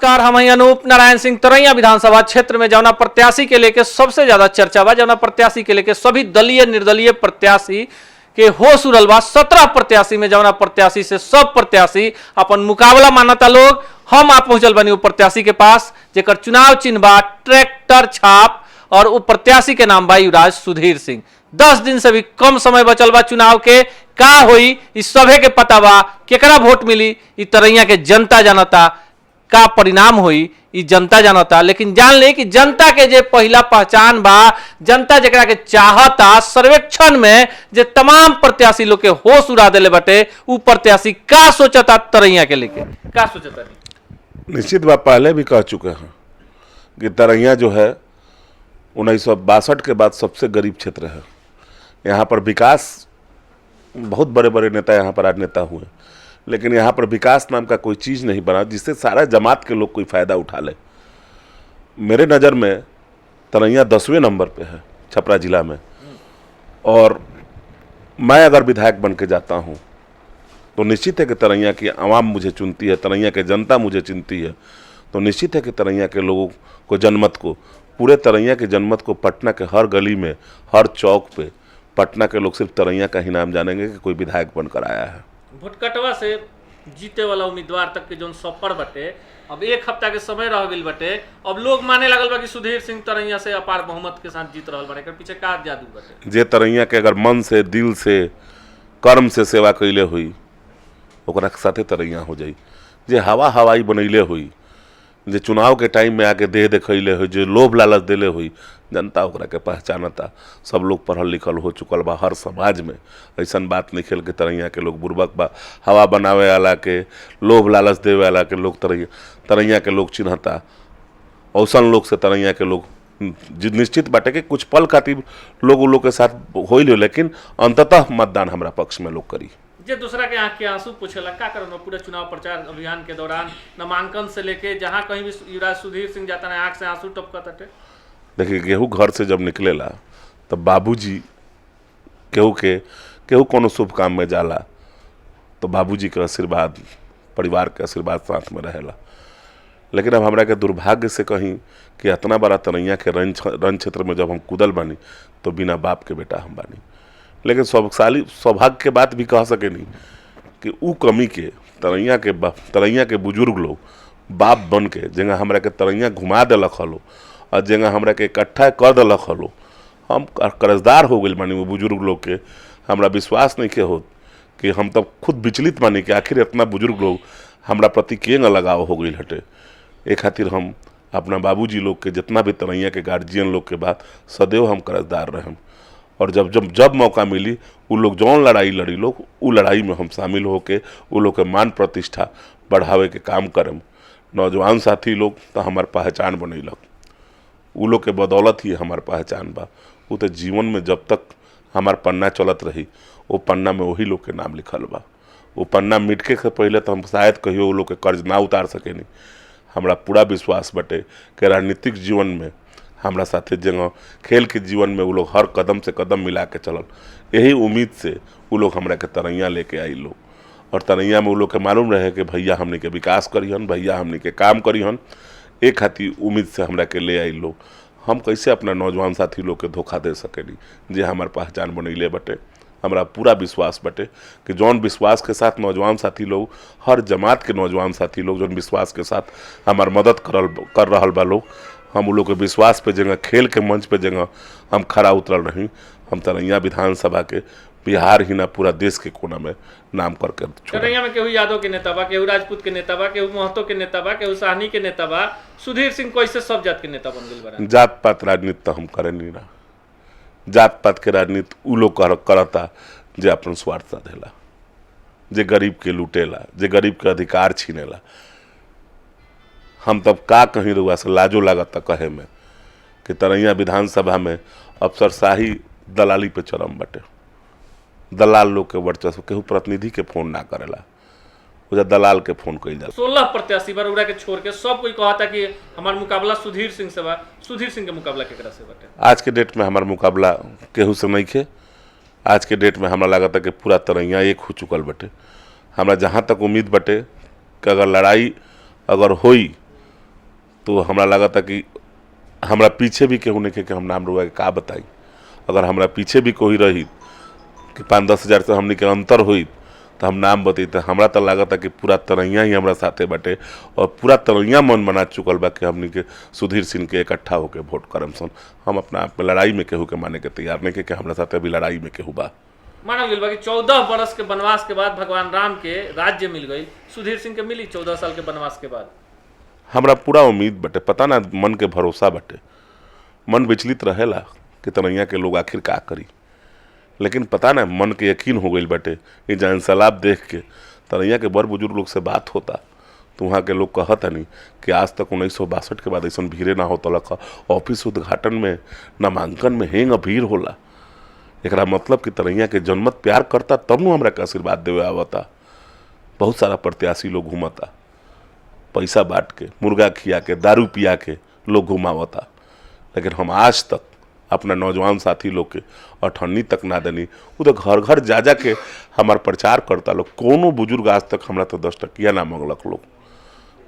नमस्कार, हम हैं अनूप नारायण सिंह। तरैया विधानसभा क्षेत्र में जौना प्रत्याशी के लेके सबसे ज्यादा चर्चा बा, जौना प्रत्याशी के लेके सभी दलीय निर्दलीय प्रत्याशी के होश उड़ल बा। 17 प्रत्याशी में जौना प्रत्याशी से सब प्रत्याशी अपन मुकाबला मानता लोग। हम आप पहुंचल बनी वो प्रत्याशी के पास जेकर चुनाव चिन्ह बा ट्रैक्टर छाप और वो प्रत्याशी के नाम बा युवराज सुधीर सिंह। 10 दिन से भी कम समय बचल बा चुनाव के। का होई इस सभे के पता बा, केकरा वोट मिली इ तरैया के जनता जानता, का परिणाम हुई इ जनता जानता। लेकिन जान ले कि जनता के जे पहला पहचान बा, जनता जेकरा के चाहता, सर्वेक्षण में जे तमाम प्रत्याशी लोग के होश उड़ा देले बटे, उ प्रत्याशी का सोचता तरैया के लेके, का सोचता नहीं? निश्चित बात पहले भी कह चुके हैं कि तरैया जो है 1962 के बाद सबसे गरीब क्षेत्र है। यहाँ पर विकास, बहुत बड़े बड़े नेता यहाँ पर आज नेता हुए, लेकिन यहाँ पर विकास नाम का कोई चीज़ नहीं बना जिससे सारा जमात के लोग कोई फ़ायदा उठा ले। मेरे नज़र में तरैया 10वें नंबर पे है छपरा जिला में, और मैं अगर विधायक बन के जाता हूँ तो निश्चित है कि तरैया की आवाम मुझे चुनती है, तरैया के जनता मुझे चुनती है। तो निश्चित है कि तरैया के लोगों को, जनमत को, पूरे तरैया के जनमत को पटना के हर गली में, हर चौक पे पटना के लोग सिर्फ तरैया का ही नाम जानेंगे कि कोई विधायक बनकर आया है। भोटकटवा से जीते वाला उम्मीदवार तक के जो सफर बटे, अब 1 हफ्ता के समय रह गई बटे, अब लोग माने लगल बा कि सुधीर सिंह तरैया से अपार बहुमत के साथ जीत रहल बा। एकर पीछे का जादू बटे? जे तरैया के अगर मन से, दिल से, कर्म से सेवा कैले हुई ओकरा के साथे तरैया हो जाई। जे हवाई बनैले हुई, जे चुनाव के टाइम में आके देह देखैले हुई, जो लोभ लालच देले हुई, जनता ओकरा के पहचानता। सब लोग पढ़ल लिखल हो चुकल बा, हर समाज में ऐसन बात नहीं खेल के तरैया के लोग बुर्बक बा। हवा बनावे वाला के, लोभ लालच देवे वाला के लोग तरैया के लोग चिन्हता। औसन लोग से तरैया के लोग निश्चित बाटे कि कुछ पल खातिर लोग उन लोग के साथ होइल, लेकिन अंततः मतदान हमरा पक्ष में लोग करी। जे दूसरा के आंख के आंसू पूछेला का करना पूरे चुनाव प्रचार अभियान के दौरान, नामांकन से लेके जहां कहीं भी युवराज सुधीर सिंह जाता है आंख से आंसू टपकता। देखिए, केहू घर से जब निकलेला तब बाबूजी, केहू कोनो शुभ काम में जाला तो बाबूजी के आशीर्वाद, परिवार के आशीर्वाद साथ में रहेला। लेकिन अब हमरा के दुर्भाग्य से कहीं कि इतना बड़ा तरैया के रण क्षेत्र में जब हम कूदल बानी तो बिना बाप के बेटा हम बानी। लेकिन सौभाग्य के बात भी कह सके नहीं कि ऊ कमी के तरैया के बुजुर्ग लोग बाप बन के जगह हमरा के तरैया घुमा दिलक हलो और जगह हमरा के इकट्ठा कर दिलक हलो, हम कर्जदार हो गए बानी वो बुजुर्ग लोग के। हमरा विश्वास नहीं के हो कि हम तब खुद विचलित बानी कि आखिर इतना बुजुर्ग लोग हमरा प्रति केंग लगाव हो गई हटे। एक खातिर हम अपना बाबूजी लोग के, जितना भी तरैया के गार्जियन लोग के बात सदैव हम कर्जदार रहें, और जब मौका मिली उ लोग जौन लड़ाई लड़ी लोग, उ लड़ाई में हम शामिल होके उ लोग के मान प्रतिष्ठा बढ़ावे के काम करम। नौजवान साथी लोग तो हमार पहचान बनैलक, उ लोग के बदौलत ही हमार पहचान बा। वो तो जीवन में जब तक हमार पन्ना चलत रही, वो पन्ना में वही लोग के नाम लिखल बा। वो पन्ना मिटके से पहले तो हम शायद कहियो वो लोग के कर्ज ना उतार सकेनी। हमरा पूरा विश्वास बटे कि राजनीतिक जीवन में हमरा साथे जगह खेल के जीवन में वो लोग हर कदम से कदम मिला के चलल। यही उम्मीद से वो लोग हमरा के तरैया लेके आई लोग, और तरैया में वो लोग के मालूम रहे कि भैया हमने के विकास करिहन, भैया हमने के काम करिहन। एक खातिर उम्मीद से हमरा के ले आई लोग। हम कैसे अपना नौजवान साथी लोग के धोखा दे सकेनी जे हमार पहचान बनैले बटे। हमरा पूरा विश्वास बटे कि जौन विश्वास के साथ नौजवान साथी लोग, हर जमात के नौजवान साथी लोग जौन विश्वास के साथ हमार मदद कर रहल बा लोग, हम उन लोग के विश्वास पे जगह, खेल के मंच पे जगह हम खड़ा उतरल रही। हम तरैया विधानसभा के बिहार ही ना पूरा देश के कोना में नाम करके तरैया में केहू यादव के नेता बा, केहू राजपूत के नेता बा, केहू महतो के नेता बा, केहू साहनी के नेता बा। सुधीर सिंह कैसे सब जात के नेता बन गइल बा? जात पात राजनीति तो हम करे नहीं ना। जात पात के राजनीति उ लोग करता जे अपन स्वार्थ साधेला, जे गरीब के लूटेला, जे गरीब के अधिकार छीनेला। हम तब का कहीं रुआ से लाजो लागत कहे में कि तरैया विधानसभा में अफसरशाही दलाली पे चरम बटे। दलाल लोग के वर्चस्व, केहू प्रतिनिधि के फोन ना करेला, उधर दलाल के फोन कइल जाला। 16 प्रत्याशी बरुड़ा के छोड़ के सब कोई कहता कि हमार मुकाबला सुधीर सिंह से बा। सुधीर सिंह के मुकाबला केकरा से बटे? आज के डेट में हमार मुकाबला केहू से नहीं खे। आज के डेट में हमरा लागत है कि पूरा तरैया एक हो चुकल बटे। हमरा जहाँ तक उम्मीद बटे कि अगर लड़ाई अगर होई तो हमरा लगा था कि हमरा पीछे भी केहू नहीं कि हम नाम रुआ के का बताई। अगर हमरा पीछे भी कोई रही कि 5-10 हज़ार से हमनी के अंतर हुई तो हम नाम बतैते। हमरा तो लगा था कि पूरा तरैया ही हमरा साथे बाटे और पूरा तरैया मन बना चुकल बा कि हमनी के सुधीर सिंह के इकट्ठा होकर वोट करम सन। हम अपना आप में लड़ाई में केहू के माने के तैयार नहीं कि हमरा साथे अभी लड़ाई में केहू बा। मानल गेल बा कि 14 बरस के वनवास के बाद भगवान राम के राज्य मिल गई, सुधीर सिंह के मिली 14 साल के वनवास के बाद? हमरा पूरा उम्मीद बटे, पता ना मन के भरोसा बटे। मन विचलित रहेला कि तरैया के लोग आखिर का करी, लेकिन पता ना मन के यकीन हो गई बटे। ये जहाँ सलाब देख के तरैया के बड़ बुजुर्ग लोग से बात होता तो वहाँ के लोग कहता नहीं कि आज तक 1962 के बाद ऐसा भीड़े ना होता लखा। ऑफिस उद्घाटन में नामांकन में हेंग भीड़ होला। एक मतलब कि तरैया के जनमत प्यार करता तब न हमरा के आशीर्वाद देवे आवता। बहुत सारा प्रत्याशी लोग घूमता, पैसा बांट के, मुर्गा खिया के, दारू पिया के लोग घुमावता, लेकिन हम आज तक अपना नौजवान साथी लोग के अठन्नी तक ना देनी। वो तो घर घर जा जा के हमार प्रचार करता लोग। कोनो बुजुर्ग आज तक हमरा तो 10 टकिया ना मंगलक लोग।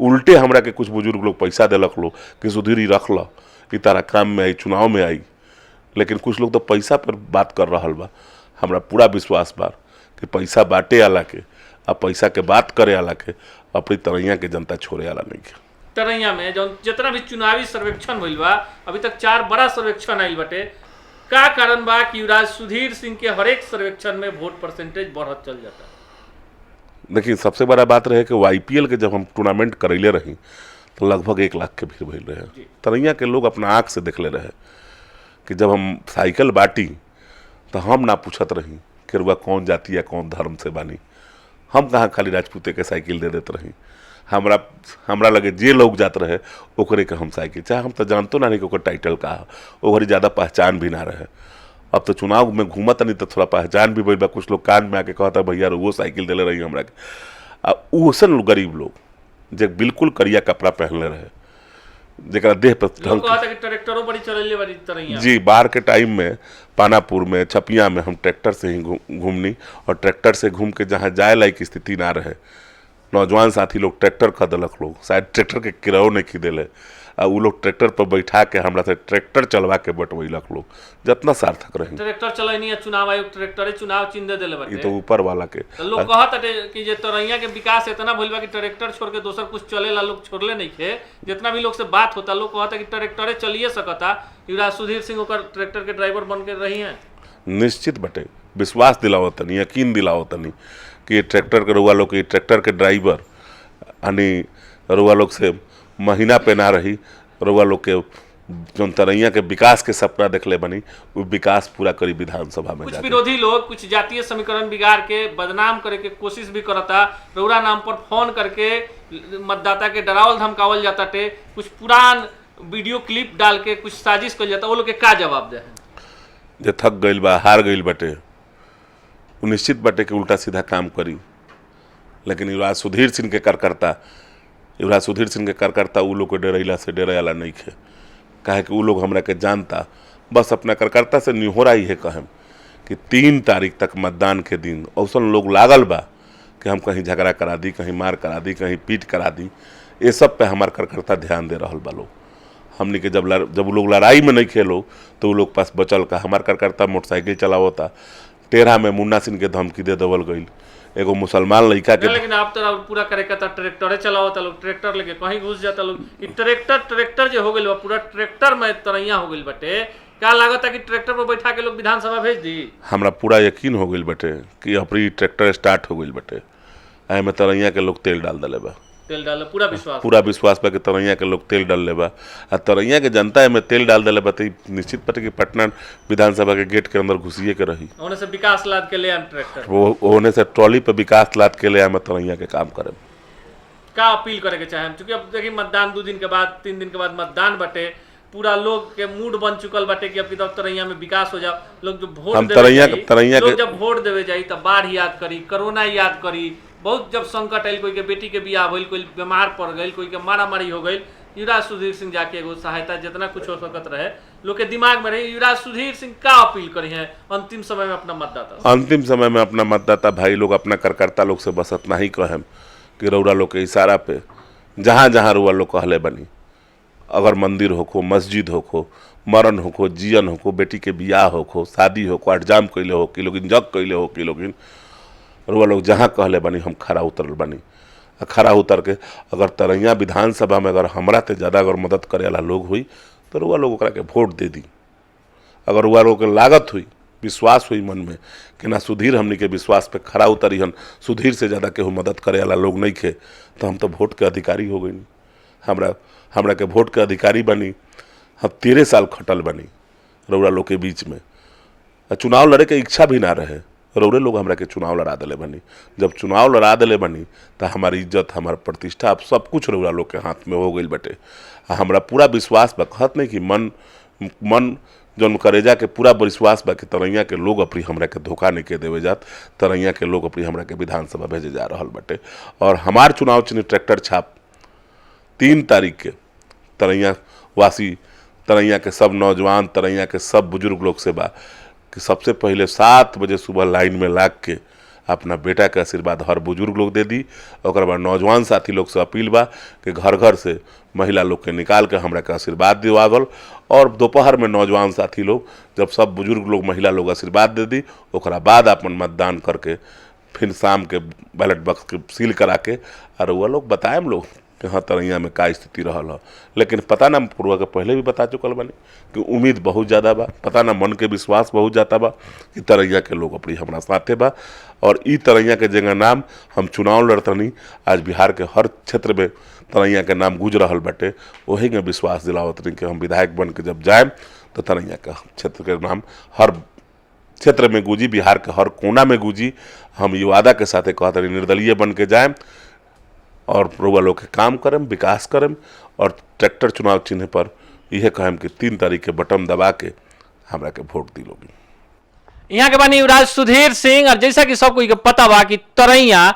उल्टे हमरा के कुछ बुजुर्ग लोग पैसा दिलक लोग कि सुधीर रख लो, ई तारा काम में आई, चुनाव में आई। लेकिन कुछ लोग तो पैसा पर बात कर रहा बा। हमरा पूरा विश्वास बा कि पैसा बांटे वाला के आ पैसा के बात करे वाला के अपनी तरैया के जनता छोड़े वाला नहीं के। तरैया में जो जितना भी चुनावी सर्वेक्षण भइल बा, अभी तक 4 बड़ा सर्वेक्षण आइल बटे, का कारण बा कि युवराज सुधीर सिंह के हर एक सर्वेक्षण में वोट परसेंटेज बढ़त चल जाता? देखिए, सबसे बड़ा बात रहे कि वो IPL के जब हम टूर्नामेंट करैले रही तो लगभग 1 लाख के भीड़ भइल रहे। तरैया के लोग अपना आँख से देखले रहे कि जब हम साइकिल बांटी तो हम ना पूछत रही कि रुआ कौन जाति या कौन धर्म से बानी। हम कहाँ खाली राजपूते के साइकिल दे देते रही। हमरा लगे जे लोग जात रहे ओकरे के हम साइकिल, चाहे हम तो जानतो ना नहीं कि ओकर टाइटल का है, ओकरी ज़्यादा पहचान भी ना रहे। अब तो चुनाव में घूमत नहीं तो थोड़ा पहचान भी भइल बा। कुछ लोग कान में आके कहता भैया वो साइकिल दिले रही हमरा के। ओसन गरीब लोग जे बिल्कुल करिया कपड़ा पहनले रहे, जरा देह पर ट्रैक्टरों बड़ी चलले बड़ी तरैया। जी, बाहर के टाइम में पानापुर में, छपिया में हम ट्रैक्टर से ही घूमनी और ट्रैक्टर से घूम के जहाँ जाए लायक स्थिति ना रहे, नौजवान साथी लोग ट्रैक्टर खरीदलक लोग, शायद ट्रैक्टर के किरायो नहीं खरीदेले आ वो लोग ट्रैक्टर पर बैठा के हमरा से ट्रैक्टर चलवा के बटवैलक लोग। जितना सार्थक रही ट्रैक्टर चलैनी है, चुनाव आयोग ट्रैक्टरे चुनाव चिन्ह दे देले बाटे। ये तो ऊपर वाला के तो लोग कहत कि जे तरैया के विकास इतना भइल बा कि ट्रैक्टर छोड़ के दोसर कुछ चलेला लोग छोड़ले नहीं थे। जितना भी लोग से बात होता लोग कहता कि ट्रैक्टरे चलिए सकता, युवराज सुधीर सिंह ओकर ट्रैक्टर के ड्राइवर बन के रही हैं। निश्चित बटे, विश्वास दिलाओ तनी, यकीन दिलाओ तनी कि ट्रैक्टर के रुआ लोग के ट्रैक्टर के ड्राइवर यानी रुआ लोग से महीना पे ना रही। रुआ लोग के जो तरैया के विकास के सपना देखले बनी वो विकास पूरा करी विधानसभा में। कुछ विरोधी लोग कुछ जातीय समीकरण बिगाड़ के बदनाम करे के कोशिश भी करता। रउरा नाम पर फोन करके मतदाता के डरावल धमकावल जाता टे, कुछ पुरान वीडियो क्लिप डाल के कुछ साजिश कर जाता। वो लोग के का जवाब दे? जे थक गइल बा, हार गइल बटे, वो निश्चित बटे कि उल्टा सीधा काम करी। लेकिन युवराज सुधीर सिंह के करकर्ता वो लोग के डरैला से डरे वाला नहीं खे। काहे कि वो लोग हमरा के जानता। बस अपना करकर्ता से निहोरा ही है कहम कि 3 तारीख तक मतदान के दिन औसन लोग लागल बा कि हम कहीं झगड़ा करा दी, कहीं मार करा दी, कहीं पीट करा दी। ये सब पे हमार करकर्ता ध्यान दे रहल बा लोग। हमनी के जब वो लोग लड़ाई में नहीं खेलो तो वो लोग पास बचल का। हमार करकर्ता मोटरसाइकिल चलावता, 13 में मुन्ना सिंह के धमकी दे देवल गई एगो मुसलमान लड़का के। लेकिन आप तो पूरा करे कहता ट्रैक्टरे चलावता लोग, ट्रैक्टर लेके कहीं घुस जाता लोग। ट्रैक्टर जो हो गइल बा पूरा ट्रैक्टर में तरैया हो गइल बटे। क्या लागत है कि ट्रैक्टर पर बैठा के लोग विधानसभा भेज दी? हमरा पूरा यकीन हो गइल बटे कि अपनी ट्रैक्टर स्टार्ट हो गइल बटे। एमे में तरैया के लोग तेल डाल दिले बा। तेल डाल पूरा विश्वास बा कि तरैया के लोग तेल डाल ले बा। आ तरैया के जनता में तेल डाल दिले बा तो निश्चित पटे कि पटना विधानसभा के गेट के अंदर घुसिए के रही। होने से विकास लाद के ले आम ट्रैक्टर, वो होने से ट्रॉली पे विकास लाद के ले आम तरैया के काम करे। का अपील करे के चाहे? क्योंकि अब देखिए मतदान 2 दिन के बाद 3 दिन के बाद मतदान बटे, पूरा लोग के मूड बन चुकल बाटे कि अब की तरैया में विकास हो जाओ। लोग जो वोट जब वोट देवे जाई तब बाढ़ याद करी, कोरोना याद करी, बहुत जब संकट आयल, कोई के बेटी के बियाह होल, कोई बीमार पड़ गई, कोई के मारामारी हो गई, युवराज सुधीर सिंह जाके एगो सहायता जितना कुछ हो सकत रहे लोग के दिमाग में रही। युवराज सुधीर सिंह का अपील करी है अंतिम समय में अपना मतदाता? अंतिम समय में अपना मतदाता भाई लोग, अपना करकर्ता लोग से बस इतना ही कहें कि रउरा लोग के इशारा पे जहाँ जहाँ रुआ लोग कहले बनी अगर मंदिर होखो, मस्जिद होखो, मरण होखो, जियन होखो, बेटी के बियाह होखो, शादी होखो, अठजाम कैले हो कि लोगिन जग कैले हो कि लोगिन, रुआ लोग जहाँ कहले बनी हम खड़ा उतरल बनी। खड़ा उतर के अगर तरैया विधानसभा में अगर हमरा ते ज़्यादा अगर मदद करे वाला लोग हुई तो रुआ लोग ओकरा के वोट दे दी। अगर रुआ लोग के लागत हुई, विश्वास हुई मन में कि ना सुधीर हमनी के विश्वास पे खड़ा उतरी हन, सुधीर से ज़्यादा केहू मदद करे वाला लोग नहीं खे, तो हम तो वोट के अधिकारी हो गई। हमरा के वोट के अधिकारी बनी, हम 13 साल खटल बनी रउरा लोग के बीच में। चुनाव लड़े के इच्छा भी ना रहे, रउरे लोग हमरा के चुनाव लड़ा दिले बनी। जब चुनाव लड़ा दिले बनी तो हमारी इज्जत, हमार प्रतिष्ठा, अब सब कुछ रउरा लोग के हाथ में हो गई बटे। हमरा पूरा विश्वास बा, कहत नहीं कि मन जौन करेजा के पूरा विश्वास बा कि तरैया के लोग अपनी हमरा के धोखा नहीं के देवे जात, तरैया के लोग अपनी हमरा के विधानसभा भेजे जा रहा बटे। और हमार चुनाव चिन्ह ट्रैक्टर छाप 3 तारीख के तरैया वासी, तरैया के सब नौजवान, तरैया के सब बुजुर्ग लोग से बा कि सबसे पहले 7 बजे सुबह लाइन में लाग के अपना बेटा के आशीर्वाद हर बुजुर्ग लोग दे दी। और बाद नौजवान साथी लोग से अपील बा कि घर घर से महिला लोग के निकाल के हमरा के आशीर्वाद दिवावल। और दोपहर में नौजवान साथी लोग जब सब बुजुर्ग लोग महिला लोग आशीर्वाद दे दी, ओकरा बाद अपन मतदान करके फिर शाम के बैलेट बॉक्स के सील करा के और वह लोग बताएम लोग कि हाँ तरैया में का स्थिति रहल है। लेकिन पता ना पूर्वा के पहले भी बता चुकल बनी कि उम्मीद बहुत ज़्यादा बा, पता ना मन के विश्वास बहुत ज़्यादा बा कि तरैया के लोग अपनी हमारा साथे बा। और ई तरैया के जगह नाम हम चुनाव लड़तनी, आज बिहार के हर क्षेत्र में तरैया के नाम गूंज रहल बाटे। वही में विश्वास दिलावत रही कि हम विधायक बन के जब जाए तो तरैया का क्षेत्र के नाम हर क्षेत्र में गूंजी, बिहार के हर कोना में गूंजी। हम ये वादा के साथ कहते रही निर्दलीय बन के जाए और रउआ लोग के काम करम, विकास करम। और ट्रैक्टर चुनाव चिन्ह पर यह कहम कि 3 तारीख के बटन दबा के हमरा के वोट दी लोगी। यहाँ के बानी युवराज सुधीर सिंह। और जैसा कि सबको पता बा कि तरैया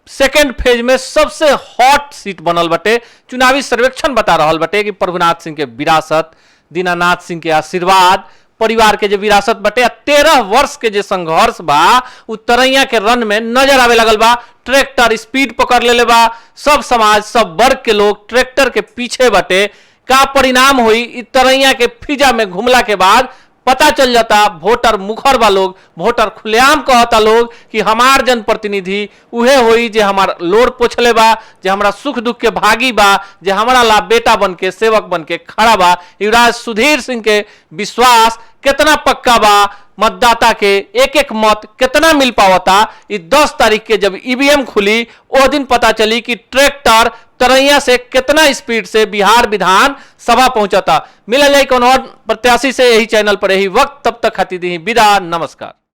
सेकेंड फेज में सबसे हॉट सीट बनल बटे। चुनावी सर्वेक्षण बता रहल बटे कि प्रभुनाथ सिंह के विरासत, दीनानाथ सिंह के आशीर्वाद, परिवार के जो विरासत बटे, 13 वर्ष के जो संघर्ष बा उ तरैया के रन में नजर आवे लगल बा। ट्रैक्टर स्पीड पकड़ ले बा, सब समाज, सब वर्ग के लोग ट्रैक्टर के पीछे बटे। का परिणाम हुई तरैया के फिजा में घुमला के बाद पता चल जाता। वोटर मुखर बा लोग, वोटर खुलेआम कहता लोग कि हमार जनप्रतिनिधि उहे होई जे हमार लोर पोछले बा, जे हमरा सुख दुख के भागी बा, जे हमारा ला बेटा बन के, सेवक बन के खड़ा बा। युवराज सुधीर सिंह के विश्वास कितना पक्का बा, मतदाता के एक एक मत कितना मिल पावता, 10 तारीख के जब ईवीएम खुली वो दिन पता चली कि ट्रैक्टर तरैया से कितना स्पीड से बिहार विधान सभा पहुंचता। मिलल जाए कौन और प्रत्याशी से यही चैनल पर यही वक्त, तब तक खातिर दी विदा, नमस्कार।